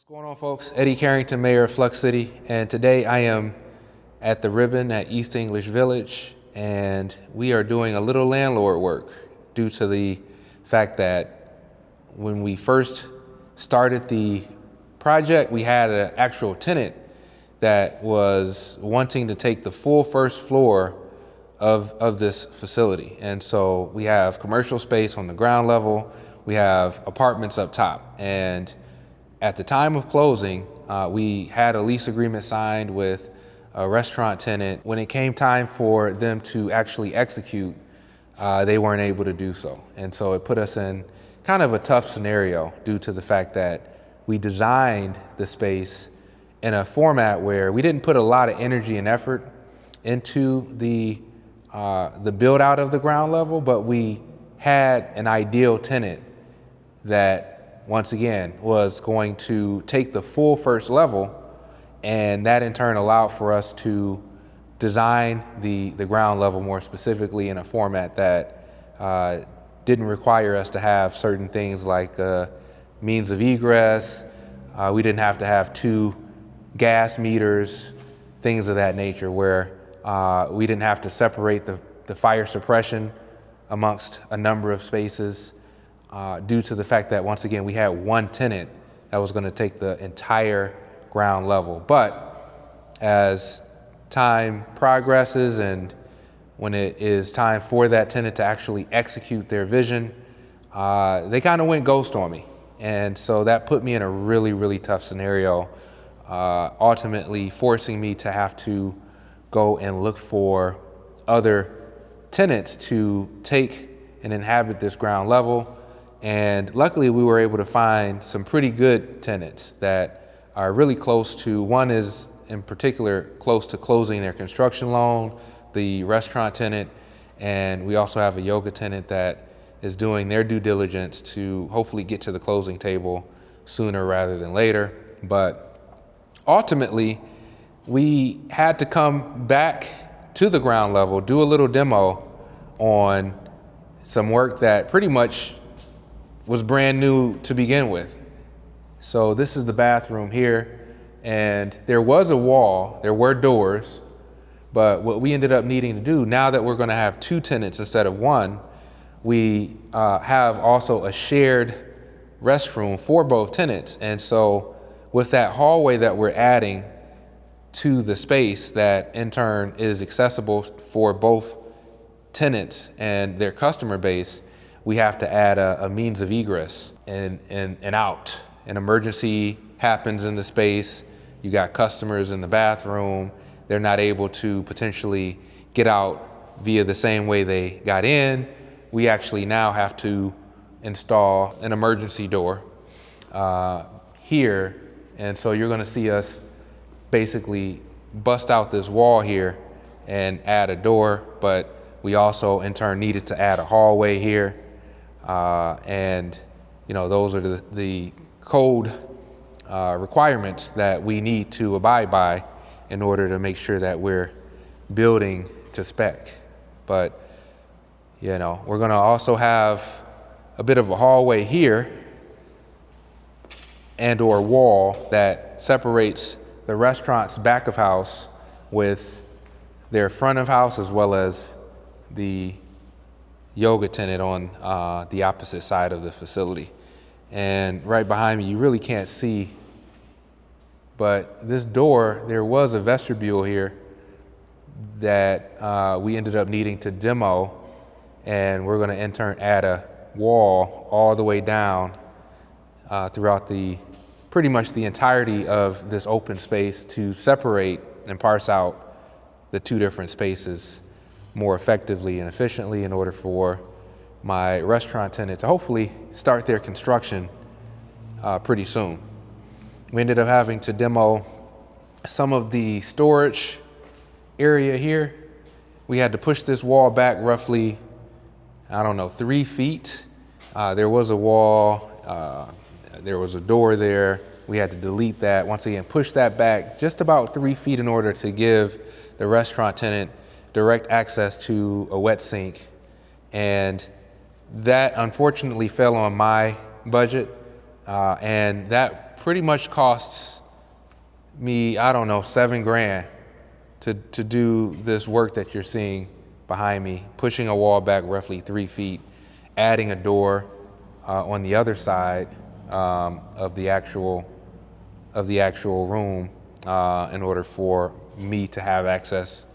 What's going on, folks? Eddie Carrington, Mayor of Flux City, and today I am at the Ribbon at East English Village, and we are doing a little landlord work due to the fact that when we first started the project, we had an actual tenant that was wanting to take the full first floor of this facility. And so we have commercial space on the ground level, we have apartments up top, and at the time of closing, we had a lease agreement signed with a restaurant tenant. When it came time for them to actually execute, they weren't able to do so. And so it put us in kind of a tough scenario due to the fact that we designed the space in a format where we didn't put a lot of energy and effort into the build out of the ground level, but we had an ideal tenant that once again was going to take the full first level, and that in turn allowed for us to design the ground level more specifically in a format that didn't require us to have certain things like means of egress. We didn't have to have 2 gas meters, things of that nature, where we didn't have to separate the fire suppression amongst a number of spaces. Due to the fact that, once again, we had one tenant that was going to take the entire ground level. But as time progresses and when it is time for that tenant to actually execute their vision, they kind of went ghost on me. And so that put me in a really, really tough scenario, ultimately forcing me to have to go and look for other tenants to take and inhabit this ground level. And luckily we were able to find some pretty good tenants that are really close to, one is in particular close to closing their construction loan, the restaurant tenant, and we also have a yoga tenant that is doing their due diligence to hopefully get to the closing table sooner rather than later. But ultimately we had to come back to the ground level, do a little demo on some work that pretty much was brand new to begin with. So this is the bathroom here, and there was a wall, there were doors, but what we ended up needing to do, now that we're going to have 2 tenants instead of 1, we have also a shared restroom for both tenants. And so with that hallway that we're adding to the space that in turn is accessible for both tenants and their customer base, we have to add a means of egress and out. An emergency happens in the space, you got customers in the bathroom, they're not able to potentially get out via the same way they got in. We actually now have to install an emergency door here. And so you're gonna see us basically bust out this wall here and add a door, but we also in turn needed to add a hallway here. And you know, those are the code requirements that we need to abide by in order to make sure that we're building to spec. But you know, we're gonna also have a bit of a hallway here and or wall that separates the restaurant's back of house with their front of house, as well as the yoga tenant on the opposite side of the facility. And right behind me, you really can't see, but this door, there was a vestibule here that we ended up needing to demo, and we're gonna in turn add a wall all the way down throughout pretty much the entirety of this open space to separate and parse out the 2 different spaces more effectively and efficiently in order for my restaurant tenant to hopefully start their construction pretty soon. We ended up having to demo some of the storage area here. We had to push this wall back roughly, I don't know, 3 feet. There was a wall, there was a door there. We had to delete that. Once again, push that back just about 3 feet in order to give the restaurant tenant direct access to a wet sink. And that unfortunately fell on my budget. And that pretty much costs me, I don't know, $7,000 to do this work that you're seeing behind me, pushing a wall back roughly 3 feet, adding a door on the other side of the actual room in order for me to have access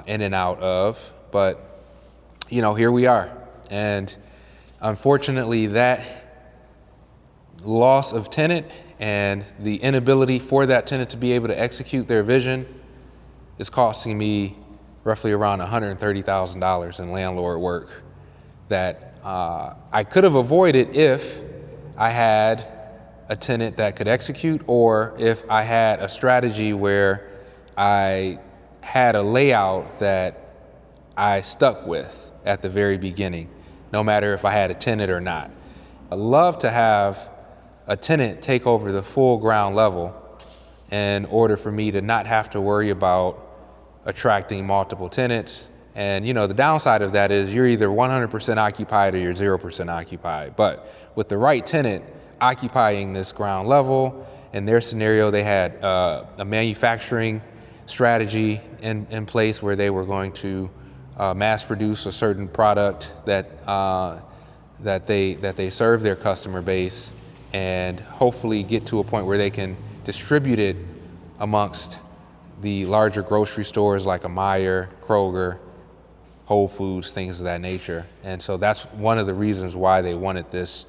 in and out of. But here we are, and unfortunately that loss of tenant and the inability for that tenant to be able to execute their vision is costing me roughly around $130,000 in landlord work that I could have avoided if I had a tenant that could execute, or if I had a strategy where I had a layout that I stuck with at the very beginning, no matter if I had a tenant or not. I'd love to have a tenant take over the full ground level in order for me to not have to worry about attracting multiple tenants. And the downside of that is you're either 100% occupied or you're 0% occupied. But with the right tenant occupying this ground level, in their scenario, they had a manufacturing strategy in place where they were going to mass produce a certain product that they serve their customer base, and hopefully get to a point where they can distribute it amongst the larger grocery stores like a Meijer, Kroger, Whole Foods, things of that nature. And so that's one of the reasons why they wanted this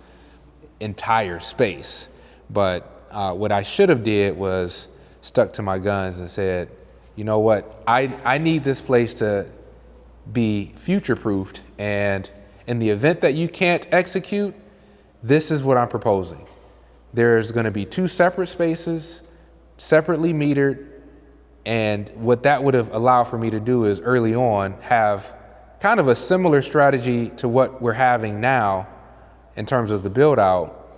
entire space. But what I should have did was stuck to my guns and said, you know what, I need this place to be future-proofed, and in the event that you can't execute, this is what I'm proposing. There's going to be 2 separate spaces, separately metered, and what that would have allowed for me to do is early on have kind of a similar strategy to what we're having now in terms of the build out,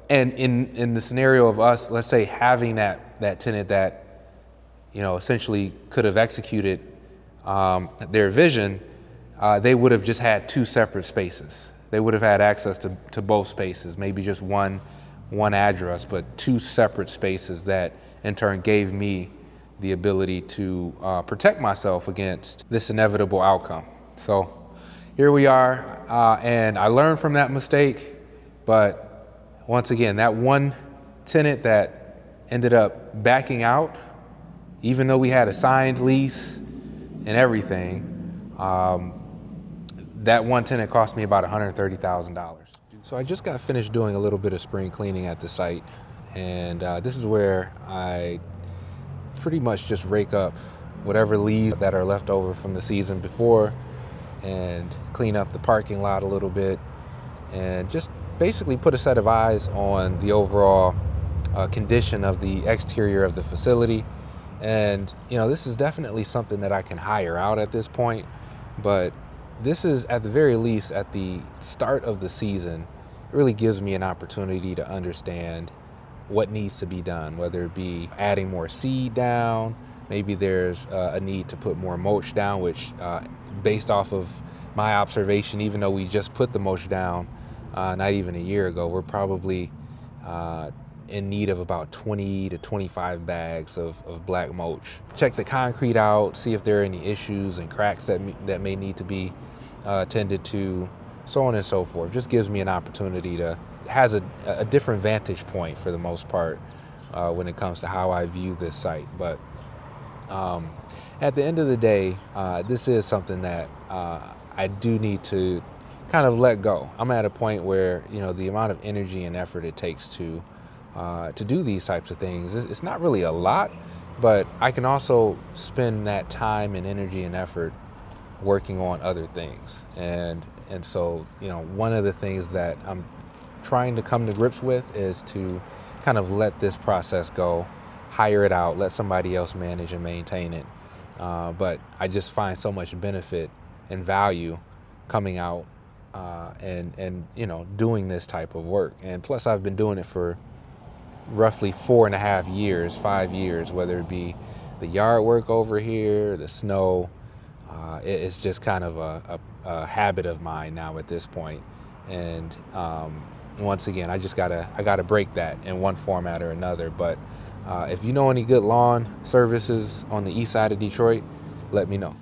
and in the scenario of us, let's say, having that tenant that essentially could have executed their vision, they would have just had 2 separate spaces. They would have had access to both spaces, maybe just one address, but 2 separate spaces that in turn gave me the ability to protect myself against this inevitable outcome. So here we are, and I learned from that mistake, but once again, that one tenant that ended up backing out, even though we had a signed lease and everything, that one tenant cost me about $130,000. So I just got finished doing a little bit of spring cleaning at the site, and this is where I pretty much just rake up whatever leaves that are left over from the season before and clean up the parking lot a little bit and just basically put a set of eyes on the overall condition of the exterior of the facility. And this is definitely something that I can hire out at this point, but this is, at the very least, at the start of the season, it really gives me an opportunity to understand what needs to be done, whether it be adding more seed down, maybe there's a need to put more mulch down, which based off of my observation, even though we just put the mulch down not even a year ago, we're probably in need of about 20 to 25 bags of black mulch. Check the concrete out, see if there are any issues and cracks that may need to be tended to, so on and so forth. Just gives me an opportunity to, has a different vantage point for the most part when it comes to how I view this site. But at the end of the day, this is something that I do need to kind of let go. I'm at a point where the amount of energy and effort it takes to do these types of things, it's not really a lot, but I can also spend that time and energy and effort working on other things. And so one of the things that I'm trying to come to grips with is to kind of let this process go, hire it out, let somebody else manage and maintain it. But I just find so much benefit and value coming out and doing this type of work. And plus, I've been doing it for roughly 4.5 years, 5 years, whether it be the yard work over here, the snow. It's just kind of a habit of mine now at this point. And once again, I gotta break that in one format or another. But if you know any good lawn services on the east side of Detroit, let me know.